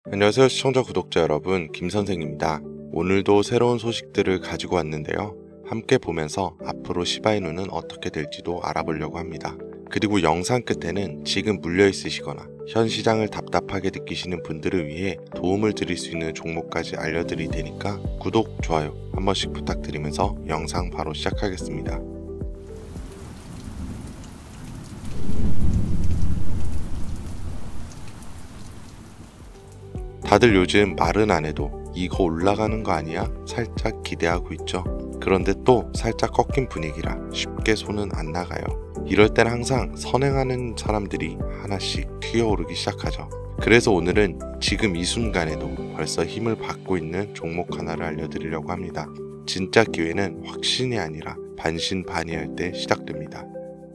안녕하세요 시청자 구독자 여러분, 김선생입니다. 오늘도 새로운 소식들을 가지고 왔는데요. 함께 보면서 앞으로 시바이누는 어떻게 될지도 알아보려고 합니다. 그리고 영상 끝에는 지금 물려 있으시거나 현 시장을 답답하게 느끼시는 분들을 위해 도움을 드릴 수 있는 종목까지 알려드릴 테니까 구독, 좋아요 한 번씩 부탁드리면서 영상 바로 시작하겠습니다. 다들 요즘 말은 안 해도 이거 올라가는 거 아니야? 살짝 기대하고 있죠. 그런데 또 살짝 꺾인 분위기라 쉽게 손은 안 나가요. 이럴 땐 항상 선행하는 사람들이 하나씩 튀어오르기 시작하죠. 그래서 오늘은 지금 이 순간에도 벌써 힘을 받고 있는 종목 하나를 알려드리려고 합니다. 진짜 기회는 확신이 아니라 반신반의할 때 시작됩니다.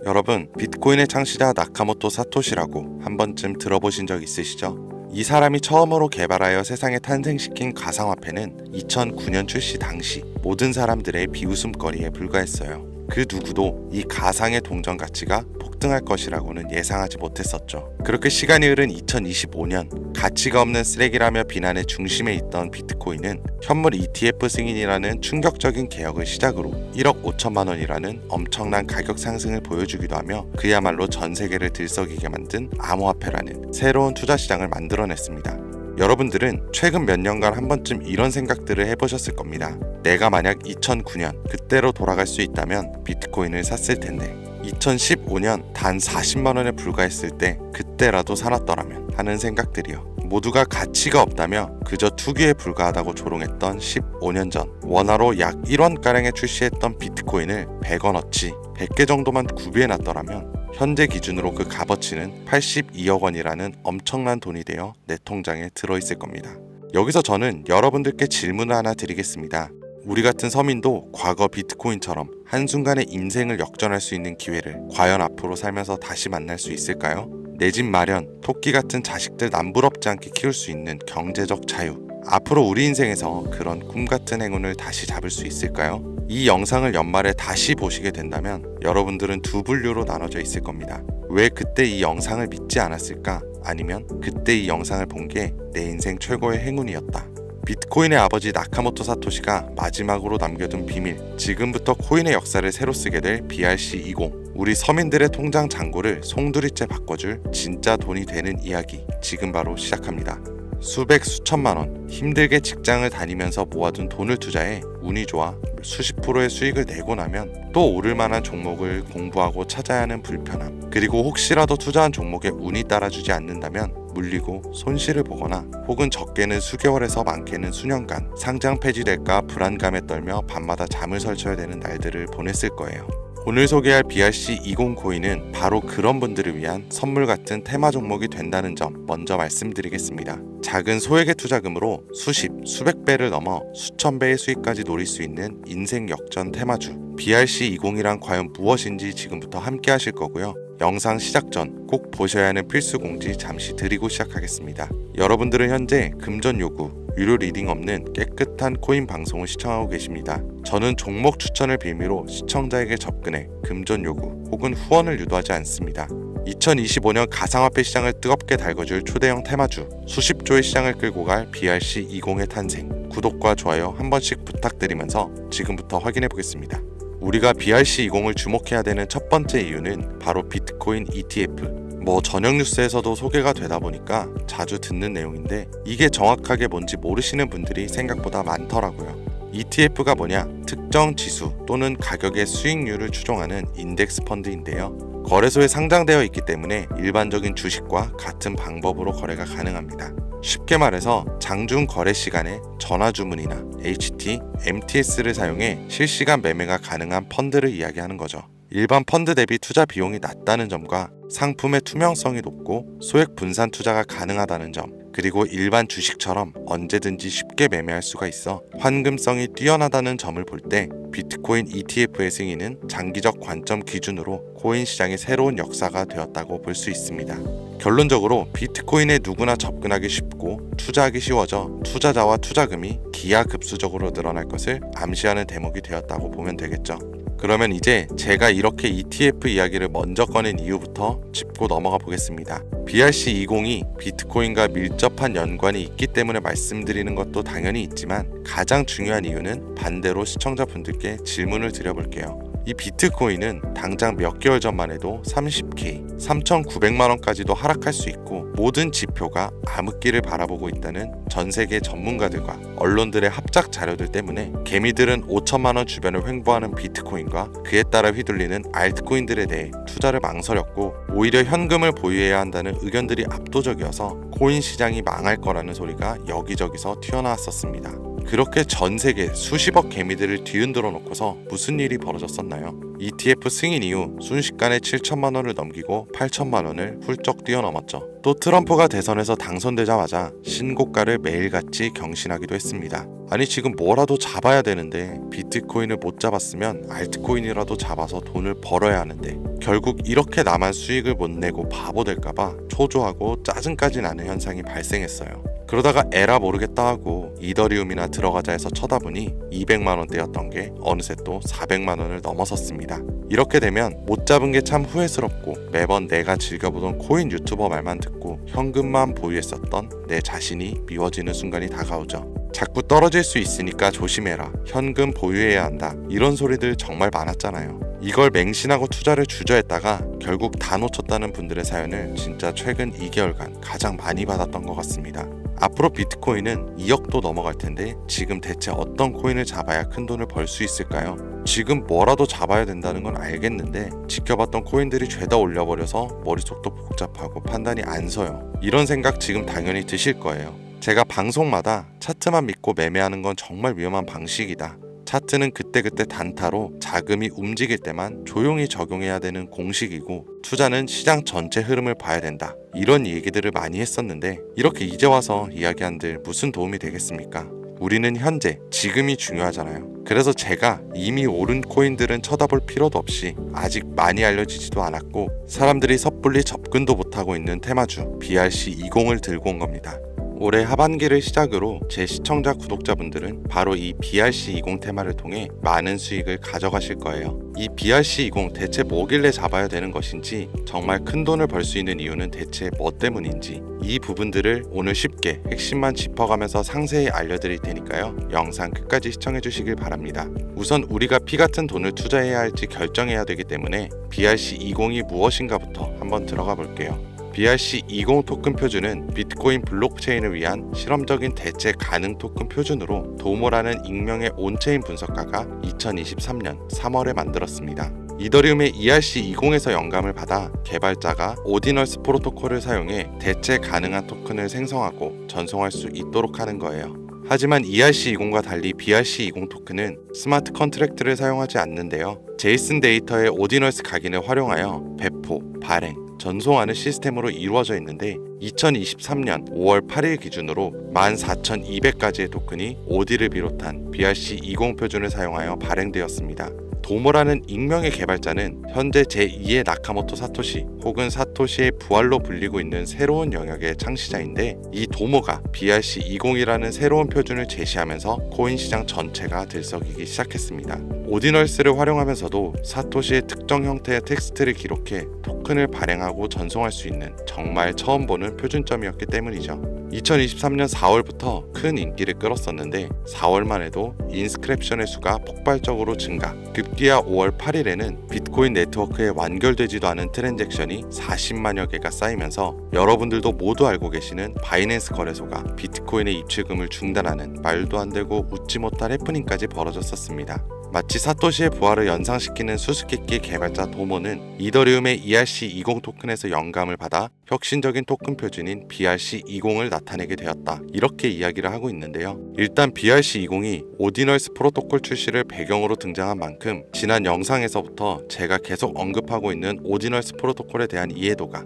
여러분, 비트코인의 창시자 나카모토 사토시라고 한 번쯤 들어보신 적 있으시죠? 이 사람이 처음으로 개발하여 세상에 탄생시킨 가상화폐는 2009년 출시 당시 모든 사람들의 비웃음거리에 불과했어요. 그 누구도 이 가상의 동전 가치가 폭등할 것이라고는 예상하지 못했었죠. 그렇게 시간이 흐른 2025년, 가치가 없는 쓰레기라며 비난의 중심에 있던 비트코인은 현물 ETF 승인이라는 충격적인 개혁을 시작으로 1억 5천만 원이라는 엄청난 가격 상승을 보여주기도 하며 그야말로 전 세계를 들썩이게 만든 암호화폐라는 새로운 투자 시장을 만들어냈습니다. 여러분들은 최근 몇 년간 한 번쯤 이런 생각들을 해보셨을 겁니다. 내가 만약 2009년 그때로 돌아갈 수 있다면 비트코인을 샀을 텐데 2015년 단 40만 원에 불과했을 때 그때라도 사놨더라면 하는 생각들이요. 모두가 가치가 없다며 그저 투기에 불과하다고 조롱했던 15년 전 원화로 약 1원가량에 출시했던 비트코인을 100원어치 100개 정도만 구비해놨더라면 현재 기준으로 그 값어치는 82억 원이라는 엄청난 돈이 되어 내 통장에 들어있을 겁니다. 여기서 저는 여러분들께 질문을 하나 드리겠습니다. 우리 같은 서민도 과거 비트코인처럼 한순간에 인생을 역전할 수 있는 기회를 과연 앞으로 살면서 다시 만날 수 있을까요? 내 집 마련, 토끼 같은 자식들 남부럽지 않게 키울 수 있는 경제적 자유, 앞으로 우리 인생에서 그런 꿈 같은 행운을 다시 잡을 수 있을까요? 이 영상을 연말에 다시 보시게 된다면 여러분들은 두 분류로 나눠져 있을 겁니다. 왜 그때 이 영상을 믿지 않았을까? 아니면 그때 이 영상을 본 게 내 인생 최고의 행운이었다. 비트코인의 아버지 나카모토 사토시가 마지막으로 남겨둔 비밀, 지금부터 코인의 역사를 새로 쓰게 될 BRC20, 우리 서민들의 통장 잔고를 송두리째 바꿔줄 진짜 돈이 되는 이야기, 지금 바로 시작합니다. 수백 수천만 원 힘들게 직장을 다니면서 모아둔 돈을 투자해 운이 좋아 수십 프로의 수익을 내고 나면 또 오를 만한 종목을 공부하고 찾아야 하는 불편함, 그리고 혹시라도 투자한 종목에 운이 따라주지 않는다면 물리고 손실을 보거나 혹은 적게는 수개월에서 많게는 수년간 상장 폐지될까 불안감에 떨며 밤마다 잠을 설쳐야 되는 날들을 보냈을 거예요. 오늘 소개할 BRC20 코인은 바로 그런 분들을 위한 선물 같은 테마 종목이 된다는 점 먼저 말씀드리겠습니다. 작은 소액의 투자금으로 수십, 수백 배를 넘어 수천 배의 수익까지 노릴 수 있는 인생 역전 테마주 BRC20이란 과연 무엇인지 지금부터 함께 하실 거고요. 영상 시작 전 꼭 보셔야 하는 필수 공지 잠시 드리고 시작하겠습니다. 여러분들은 현재 금전 요구, 유료 리딩 없는 깨끗한 코인 방송을 시청하고 계십니다. 저는 종목 추천을 빌미로 시청자에게 접근해 금전 요구 혹은 후원을 유도하지 않습니다. 2025년 가상화폐 시장을 뜨겁게 달궈줄 초대형 테마주, 수십 조의 시장을 끌고 갈 BRC20의 탄생, 구독과 좋아요 한 번씩 부탁드리면서 지금부터 확인해 보겠습니다. 우리가 BRC20을 주목해야 되는 첫 번째 이유는 바로 비트코인 ETF. 저녁 뉴스에서도 소개가 되다 보니까 자주 듣는 내용인데 이게 정확하게 뭔지 모르시는 분들이 생각보다 많더라고요. ETF가 뭐냐? 특정 지수 또는 가격의 수익률을 추종하는 인덱스 펀드인데요. 거래소에 상장되어 있기 때문에 일반적인 주식과 같은 방법으로 거래가 가능합니다. 쉽게 말해서 장중 거래 시간에 전화 주문이나 HT, MTS를 사용해 실시간 매매가 가능한 펀드를 이야기하는 거죠. 일반 펀드 대비 투자 비용이 낮다는 점과 상품의 투명성이 높고 소액 분산 투자가 가능하다는 점, 그리고 일반 주식처럼 언제든지 쉽게 매매할 수가 있어 환금성이 뛰어나다는 점을 볼 때 비트코인 ETF의 승인은 장기적 관점 기준으로 코인 시장의 새로운 역사가 되었다고 볼 수 있습니다. 결론적으로 비트코인에 누구나 접근하기 쉽고 투자하기 쉬워져 투자자와 투자금이 기하급수적으로 늘어날 것을 암시하는 대목이 되었다고 보면 되겠죠. 그러면 이제 제가 이렇게 ETF 이야기를 먼저 꺼낸 이유부터 짚고 넘어가 보겠습니다. BRC20이 비트코인과 밀접한 연관이 있기 때문에 말씀드리는 것도 당연히 있지만 가장 중요한 이유는 반대로 시청자분들께 질문을 드려볼게요. 이 비트코인은 당장 몇 개월 전만 해도 30K, 3,900만원까지도 하락할 수 있고 모든 지표가 암흑기를 바라보고 있다는 전 세계 전문가들과 언론들의 합작 자료들 때문에 개미들은 5천만원 주변을 횡보하는 비트코인과 그에 따라 휘둘리는 알트코인들에 대해 투자를 망설였고 오히려 현금을 보유해야 한다는 의견들이 압도적이어서 코인 시장이 망할 거라는 소리가 여기저기서 튀어나왔었습니다. 그렇게 전 세계 수십억 개미들을 뒤흔들어 놓고서 무슨 일이 벌어졌었나요? ETF 승인 이후 순식간에 7천만 원을 넘기고 8천만 원을 훌쩍 뛰어넘었죠. 또 트럼프가 대선에서 당선되자마자 신고가를 매일같이 경신하기도 했습니다. 아니 지금 뭐라도 잡아야 되는데 비트코인을 못 잡았으면 알트코인이라도 잡아서 돈을 벌어야 하는데 결국 이렇게 나만 수익을 못 내고 바보 될까봐 초조하고 짜증까지 나는 현상이 발생했어요. 그러다가 에라 모르겠다 하고 이더리움이나 들어가자 해서 쳐다보니 200만원대였던 게 어느새 또 400만원을 넘어섰습니다. 이렇게 되면 못 잡은 게 참 후회스럽고 매번 내가 즐겨보던 코인 유튜버 말만 듣고 현금만 보유했었던 내 자신이 미워지는 순간이 다가오죠. 자꾸 떨어질 수 있으니까 조심해라, 현금 보유해야 한다, 이런 소리들 정말 많았잖아요. 이걸 맹신하고 투자를 주저했다가 결국 다 놓쳤다는 분들의 사연을 진짜 최근 2개월간 가장 많이 받았던 것 같습니다. 앞으로 비트코인은 2억도 넘어갈 텐데 지금 대체 어떤 코인을 잡아야 큰 돈을 벌 수 있을까요? 지금 뭐라도 잡아야 된다는 건 알겠는데 지켜봤던 코인들이 죄다 올려버려서 머릿속도 복잡하고 판단이 안 서요. 이런 생각 지금 당연히 드실 거예요. 제가 방송마다 차트만 믿고 매매하는 건 정말 위험한 방식이다. 차트는 그때그때 단타로 자금이 움직일 때만 조용히 적용해야 되는 공식이고 투자는 시장 전체 흐름을 봐야 된다. 이런 얘기들을 많이 했었는데 이렇게 이제 와서 이야기한들 무슨 도움이 되겠습니까? 우리는 현재, 지금이 중요하잖아요. 그래서 제가 이미 오른 코인들은 쳐다볼 필요도 없이 아직 많이 알려지지도 않았고 사람들이 섣불리 접근도 못하고 있는 테마주 BRC20을 들고 온 겁니다. 올해 하반기를 시작으로 제 시청자 구독자분들은 바로 이 BRC20 테마를 통해 많은 수익을 가져가실 거예요. 이 BRC20 대체 뭐길래 잡아야 되는 것인지, 정말 큰 돈을 벌 수 있는 이유는 대체 뭐 때문인지, 이 부분들을 오늘 쉽게 핵심만 짚어가면서 상세히 알려드릴 테니까요. 영상 끝까지 시청해 주시길 바랍니다. 우선 우리가 피 같은 돈을 투자해야 할지 결정해야 되기 때문에 BRC20이 무엇인가부터 한번 들어가 볼게요. BRC20 토큰 표준은 비트코인 블록체인을 위한 실험적인 대체 가능 토큰 표준으로 도모라는 익명의 온체인 분석가가 2023년 3월에 만들었습니다. 이더리움의 ERC20에서 영감을 받아 개발자가 오디널스 프로토콜을 사용해 대체 가능한 토큰을 생성하고 전송할 수 있도록 하는 거예요. 하지만 ERC20과 달리 BRC20 토큰은 스마트 컨트랙트를 사용하지 않는데요. 제이슨 데이터의 오디널스 각인을 활용하여 배포, 발행, 전송하는 시스템으로 이루어져 있는데 2023년 5월 8일 기준으로 14,200가지의 토큰이 오디를 비롯한 BRC20 표준을 사용하여 발행되었습니다. 도모라는 익명의 개발자는 현재 제2의 나카모토 사토시 혹은 사토시의 부활로 불리고 있는 새로운 영역의 창시자인데 이 도모가 BRC20이라는 새로운 표준을 제시하면서 코인 시장 전체가 들썩이기 시작했습니다. 오디널스를 활용하면서도 사토시의 특정 형태의 텍스트를 기록해 토큰을 발행하고 전송할 수 있는 정말 처음 보는 표준점이었기 때문이죠. 2023년 4월부터 큰 인기를 끌었었는데 4월만 해도 인스크랩션의 수가 폭발적으로 증가, 급기야 5월 8일에는 비트코인 네트워크에 완결되지도 않은 트랜잭션이 40만여 개가 쌓이면서 여러분들도 모두 알고 계시는 바이낸스 거래소가 비트코인의 입출금을 중단하는 말도 안 되고 웃지 못할 해프닝까지 벌어졌었습니다. 마치 사토시의 부활을 연상시키는 수수께끼 개발자 도모는 이더리움의 ERC20 토큰에서 영감을 받아 혁신적인 토큰 표준인 BRC20을 나타내게 되었다. 이렇게 이야기를 하고 있는데요. 일단 BRC20이 오디널스 프로토콜 출시를 배경으로 등장한 만큼 지난 영상에서부터 제가 계속 언급하고 있는 오디널스 프로토콜에 대한 이해도가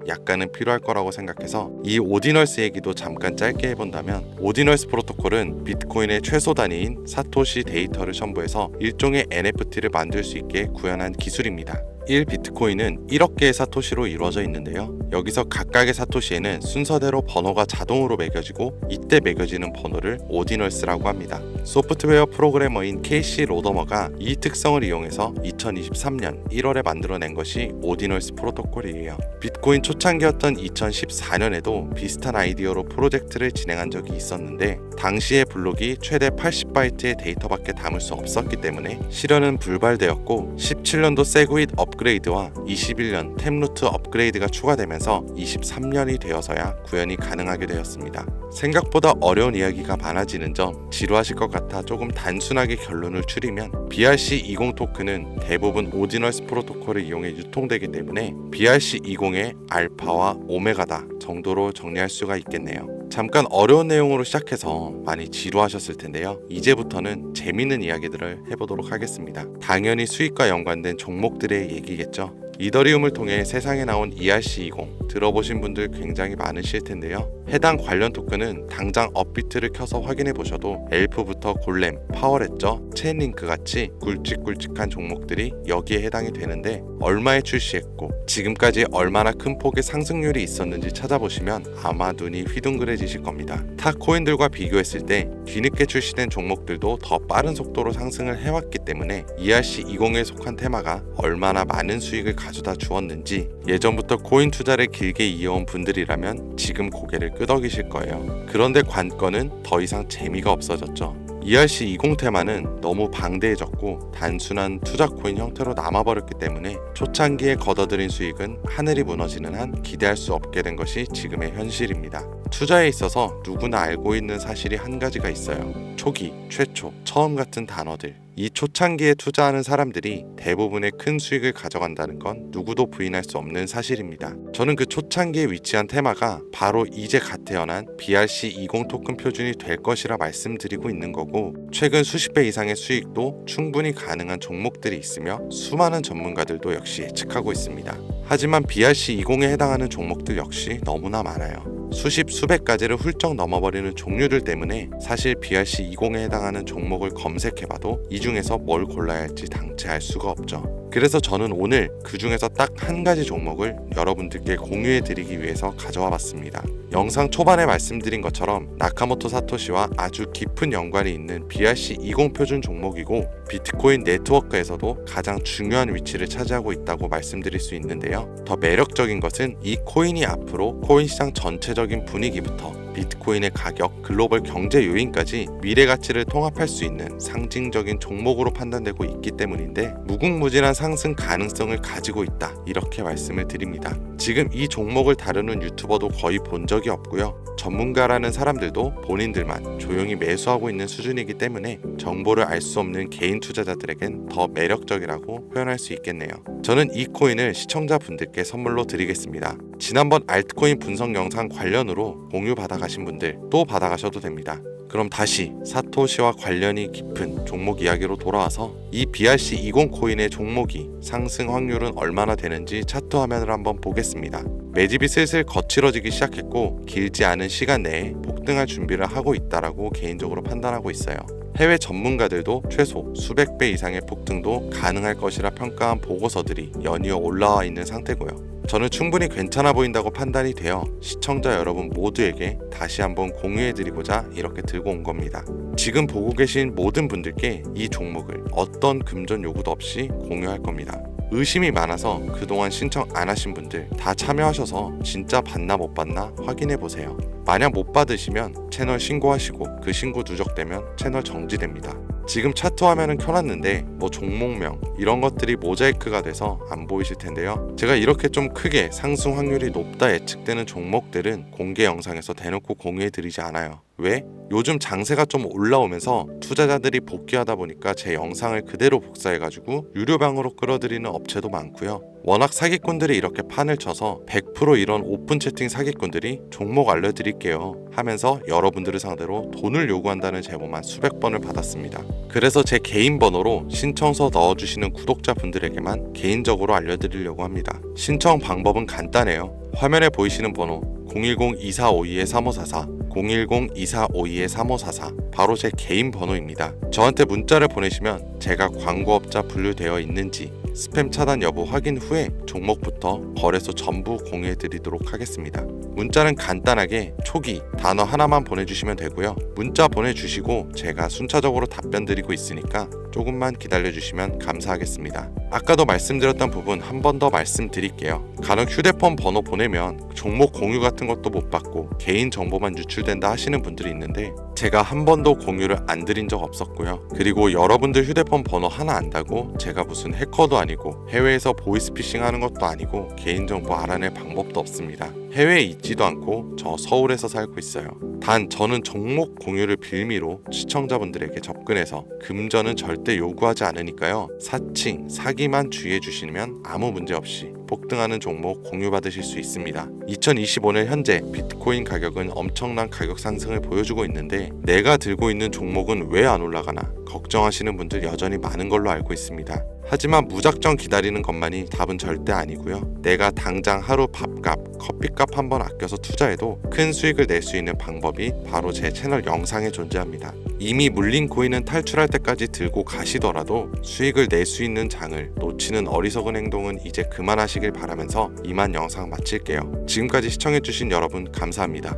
약간은 필요할 거라고 생각해서 이 오디널스 얘기도 잠깐 짧게 해본다면, 오디널스 프로토콜은 비트코인의 최소 단위인 사토시 데이터를 첨부해서 일종의 NFT를 만들 수 있게 구현한 기술입니다. 1비트코인은 1억 개의 사토시로 이루어져 있는데요. 여기서 각각의 사토시에는 순서대로 번호가 자동으로 매겨지고 이때 매겨지는 번호를 오디널스라고 합니다. 소프트웨어 프로그래머인 케이시 로더머가 이 특성을 이용해서 2023년 1월에 만들어낸 것이 오디널스 프로토콜이에요. 비트코인 초창기였던 2014년에도 비슷한 아이디어로 프로젝트를 진행한 적이 있었는데 당시의 블록이 최대 80바이트의 데이터밖에 담을 수 없었기 때문에 실현은 불발되었고 17년도 세그윗 업그레이드와 21년 템루트 업그레이드가 추가되면서 23년이 되어서야 구현이 가능하게 되었습니다. 생각보다 어려운 이야기가 많아지는 점 지루하실 것 같아 조금 단순하게 결론을 추리면 BRC20 토큰은 대부분 오디널스 프로토콜을 이용해 유통되기 때문에 BRC20의 알파와 오메가다 정도로 정리할 수가 있겠네요. 잠깐 어려운 내용으로 시작해서 많이 지루하셨을 텐데요. 이제부터는 재밌는 이야기들을 해보도록 하겠습니다. 당연히 수익과 연관된 종목들의 얘기겠죠. 이더리움을 통해 세상에 나온 ERC20 들어보신 분들 굉장히 많으실 텐데요. 해당 관련 토큰은 당장 업비트를 켜서 확인해 보셔도 엘프부터 골렘, 파워레저, 체인링크 같이 굵직굵직한 종목들이 여기에 해당이 되는데 얼마에 출시했고 지금까지 얼마나 큰 폭의 상승률이 있었는지 찾아보시면 아마 눈이 휘둥그레지실 겁니다. 타 코인들과 비교했을 때 뒤늦게 출시된 종목들도 더 빠른 속도로 상승을 해왔기 때문에 ERC20에 속한 테마가 얼마나 많은 수익을 가져다 주었는지 예전부터 코인 투자를 길게 이어온 분들이라면 지금 고개를 끄덕이실 거예요. 그런데 관건은 더 이상 재미가 없어졌죠. ERC20 테마는 너무 방대해졌고 단순한 투자 코인 형태로 남아버렸기 때문에 초창기에 걷어들인 수익은 하늘이 무너지는 한 기대할 수 없게 된 것이 지금의 현실입니다. 투자에 있어서 누구나 알고 있는 사실이 한 가지가 있어요. 초기, 최초, 처음 같은 단어들. 이 초창기에 투자하는 사람들이 대부분의 큰 수익을 가져간다는 건 누구도 부인할 수 없는 사실입니다. 저는 그 초창기에 위치한 테마가 바로 이제 갓 태어난 BRC20 토큰 표준이 될 것이라 말씀드리고 있는 거고 최근 수십 배 이상의 수익도 충분히 가능한 종목들이 있으며 수많은 전문가들도 역시 예측하고 있습니다. 하지만 BRC20에 해당하는 종목들 역시 너무나 많아요. 수십 수백 가지를 훌쩍 넘어버리는 종류들 때문에 사실 BRC20에 해당하는 종목을 검색해봐도 이 중에서 뭘 골라야 할지 당체 알 수가 없죠. 그래서 저는 오늘 그 중에서 딱 한 가지 종목을 여러분들께 공유해드리기 위해서 가져와 봤습니다. 영상 초반에 말씀드린 것처럼 나카모토 사토시와 아주 깊은 연관이 있는 BRC20 표준 종목이고 비트코인 네트워크에서도 가장 중요한 위치를 차지하고 있다고 말씀드릴 수 있는데요. 더 매력적인 것은 이 코인이 앞으로 코인 시장 전체적인 분위기부터 비트코인의 가격, 글로벌 경제 요인까지 미래 가치를 통합할 수 있는 상징적인 종목으로 판단되고 있기 때문인데 무궁무진한 상승 가능성을 가지고 있다 이렇게 말씀을 드립니다. 지금 이 종목을 다루는 유튜버도 거의 본 적이 없고요. 전문가라는 사람들도 본인들만 조용히 매수하고 있는 수준이기 때문에 정보를 알 수 없는 개인 투자자들에겐 더 매력적이라고 표현할 수 있겠네요. 저는 이 코인을 시청자분들께 선물로 드리겠습니다. 지난번 알트코인 분석 영상 관련으로 공유 받아가신 분들 또 받아가셔도 됩니다. 그럼 다시 사토시와 관련이 깊은 종목 이야기로 돌아와서 이 BRC20 코인의 종목이 상승 확률은 얼마나 되는지 차트 화면을 한번 보겠습니다. 매집이 슬슬 거칠어지기 시작했고 길지 않은 시간 내에 폭등할 준비를 하고 있다라고 개인적으로 판단하고 있어요. 해외 전문가들도 최소 수백 배 이상의 폭등도 가능할 것이라 평가한 보고서들이 연이어 올라와 있는 상태고요. 저는 충분히 괜찮아 보인다고 판단이 되어 시청자 여러분 모두에게 다시 한번 공유해드리고자 이렇게 들고 온 겁니다. 지금 보고 계신 모든 분들께 이 종목을 어떤 금전 요구도 없이 공유할 겁니다. 의심이 많아서 그동안 신청 안 하신 분들 다 참여하셔서 진짜 받나 못 받나 확인해 보세요. 만약 못 받으시면 채널 신고하시고 그 신고 누적되면 채널 정지됩니다. 지금 차트 화면은 켜놨는데 뭐 종목명 이런 것들이 모자이크가 돼서 안 보이실 텐데요. 제가 이렇게 좀 크게 상승 확률이 높다 예측되는 종목들은 공개 영상에서 대놓고 공유해드리지 않아요. 왜? 요즘 장세가 좀 올라오면서 투자자들이 복귀하다 보니까 제 영상을 그대로 복사해가지고 유료방으로 끌어들이는 업체도 많고요. 워낙 사기꾼들이 이렇게 판을 쳐서 100% 이런 오픈 채팅 사기꾼들이 종목 알려드릴게요 하면서 여러분들을 상대로 돈을 요구한다는 제보만 수백 번을 받았습니다. 그래서 제 개인 번호로 신청서 넣어주시는 구독자분들에게만 개인적으로 알려드리려고 합니다. 신청 방법은 간단해요. 화면에 보이시는 번호 010-2452-3544 010-2452-3544 바로 제 개인 번호입니다. 저한테 문자를 보내시면 제가 광고업자 분류되어 있는지 스팸 차단 여부 확인 후에 종목부터 거래소 전부 공유해드리도록 하겠습니다. 문자는 간단하게 초기 단어 하나만 보내주시면 되고요. 문자 보내주시고 제가 순차적으로 답변 드리고 있으니까 조금만 기다려주시면 감사하겠습니다. 아까도 말씀드렸던 부분 한 번 더 말씀드릴게요. 간혹 휴대폰 번호 보내면 종목 공유 같은 것도 못 받고 개인 정보만 유출된다 하시는 분들이 있는데 제가 한 번도 공유를 안 드린 적 없었고요. 그리고 여러분들 휴대폰 번호 하나 안다고 제가 무슨 해커도 아니고 해외에서 보이스피싱 하는 것도 아니고 개인정보 알아낼 방법도 없습니다. 해외에 있지도 않고 저 서울에서 살고 있어요. 단 저는 종목 공유를 빌미로 시청자분들에게 접근해서 금전은 절대 요구하지 않으니까요. 사칭, 사기만 주의해 주시면 아무 문제 없이 폭등하는 종목 공유받으실 수 있습니다. 2025년 현재 비트코인 가격은 엄청난 가격 상승을 보여주고 있는데 내가 들고 있는 종목은 왜 안 올라가나 걱정하시는 분들 여전히 많은 걸로 알고 있습니다. 하지만 무작정 기다리는 것만이 답은 절대 아니고요. 내가 당장 하루 밥값, 커피값 한번 아껴서 투자해도 큰 수익을 낼 수 있는 방법이 바로 제 채널 영상에 존재합니다. 이미 물린 코인은 탈출할 때까지 들고 가시더라도 수익을 낼 수 있는 장을 놓치는 어리석은 행동은 이제 그만하시길 바라면서 이만 영상 마칠게요. 지금까지 시청해주신 여러분 감사합니다.